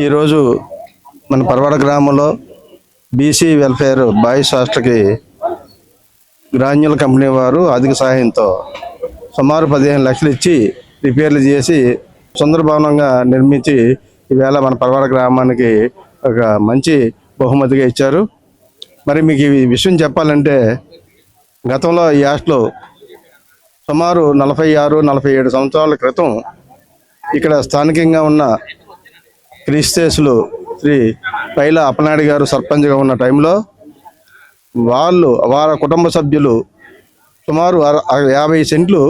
ఈరోజు మన పరవాడ గ్రామంలో బీసీ వెల్ఫేర్ బాయ్స్ హాస్టల్కి గ్రాన్యుల్ కంపెనీ వారు అధిక సహాయంతో సుమారు 15 లక్షలు ఇచ్చి రిపేర్లు చేసి సుందరభవనంగా నిర్మించి ఈవేళ మన పరవాడ గ్రామానికి ఒక మంచి బహుమతిగా ఇచ్చారు. మరి మీకు ఈ విషయం చెప్పాలంటే గతంలో ఈ హాస్టల్ సుమారు 46-47 సంవత్సరాల క్రితం ఇక్కడ స్థానికంగా ఉన్న క్రిస్టేసులు శ్రీ పైల అప్పనాయుడు గారు సర్పంచ్గా ఉన్న టైంలో వారి కుటుంబ సభ్యులు సుమారు 50 సెంట్లు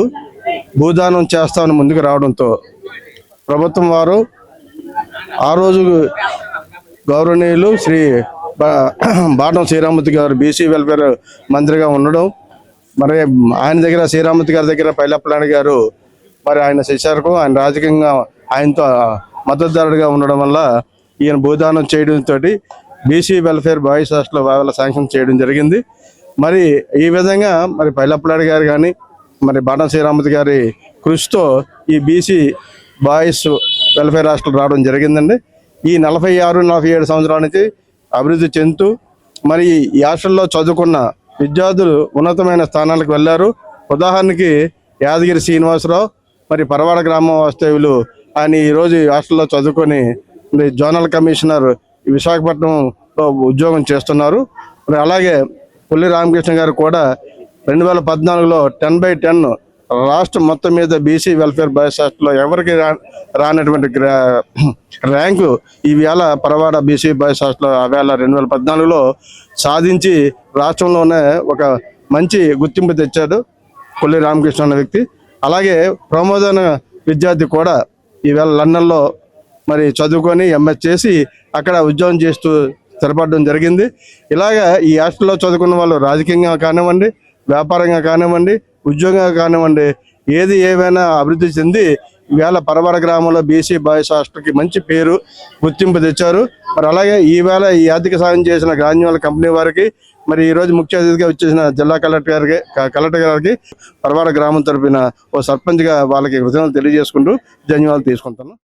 భూదానం చేస్తామని ముందుకు రావడంతో ప్రభుత్వం వారు ఆ రోజు గౌరవనీయులు శ్రీ బాటం శ్రీరామూర్తి గారు బీసీ వెల్ఫేర్ మంత్రిగా ఉండడం, మరి ఆయన దగ్గర శ్రీరామూర్తి గారి దగ్గర పైలప్పనాయుడు గారు మరి ఆయన శిష్యకు ఆయన రాజకీయంగా ఆయనతో మద్దతుదారుడిగా ఉండడం వల్ల ఈయన భూదానం చేయడంతో బీసీ వెల్ఫేర్ బాయ్స్ హాస్టల్ వాళ్ళ శాంక్షన్ చేయడం జరిగింది. మరి ఈ విధంగా మరి పైలప్పనాయుడు గారు కానీ మరి బాటం శ్రీరామూర్తి గారి కృషితో ఈ బీసీ బాయ్స్ వెల్ఫేర్ హాస్టల్ రావడం జరిగిందండి. ఈ 46-47 సంవత్సరాల నుంచి అభివృద్ధి చెందుతూ మరి ఈ హాస్టల్లో చదువుకున్న విద్యార్థులు ఉన్నతమైన స్థానాలకు వెళ్ళారు. ఉదాహరణకి యాదగిరి శ్రీనివాసరావు మరి పరవాడ గ్రామం వాస్తవ్యులు ఆయన ఈరోజు హాస్టల్లో చదువుకొని జోనల్ కమిషనర్ విశాఖపట్నంలో ఉద్యోగం చేస్తున్నారు. మరి అలాగే పుల్లి రామకృష్ణ గారు కూడా 2014లో 10/10 రాష్ట్రం మొత్తం మీద బీసీ వెల్ఫేర్ బాయ్స్ హాస్టల్లో ఎవరికి రానటువంటి ర్యాంకు ఈవేళ పరవాడ బీసీ బాయ్స్ హాస్టల్ ఆవేళ 2014లో సాధించి రాష్ట్రంలోనే ఒక మంచి గుర్తింపు తెచ్చాడు పుల్లి రామకృష్ణ అనే వ్యక్తి. అలాగే ప్రమోదన విద్యార్థి కూడా ఈవేళ లండన్లో మరి చదువుకొని ఎంఎస్ చేసి అక్కడ ఉద్యోగం చేస్తూ స్థిరపడడం జరిగింది. ఇలాగా ఈ హాస్టల్లో చదువుకున్న వాళ్ళు రాజకీయంగా కానివ్వండి, వ్యాపారంగా కానివ్వండి, ఉద్యోగంగా కానివ్వండి, ఏది ఏమైనా అభివృద్ధి చెంది ఈవేళ పరవాడ గ్రామంలో బీసీ బాయ్స్ హాస్టల్కి మంచి పేరు గుర్తింపు తెచ్చారు. మరి అలాగే ఈవేళ ఈ ఆర్థిక సాయం చేసిన గ్రాన్యుల్ కంపెనీ వారికి మరి ఈరోజు ముఖ్య అతిథిగా వచ్చేసిన జిల్లా కలెక్టర్ గారికి పరవాడ గ్రామం తరపున ఓ సర్పంచ్గా వాళ్ళకి కృతజ్ఞతలు తెలియజేసుకుంటూ ధన్యవాదాలు తీసుకుంటాను.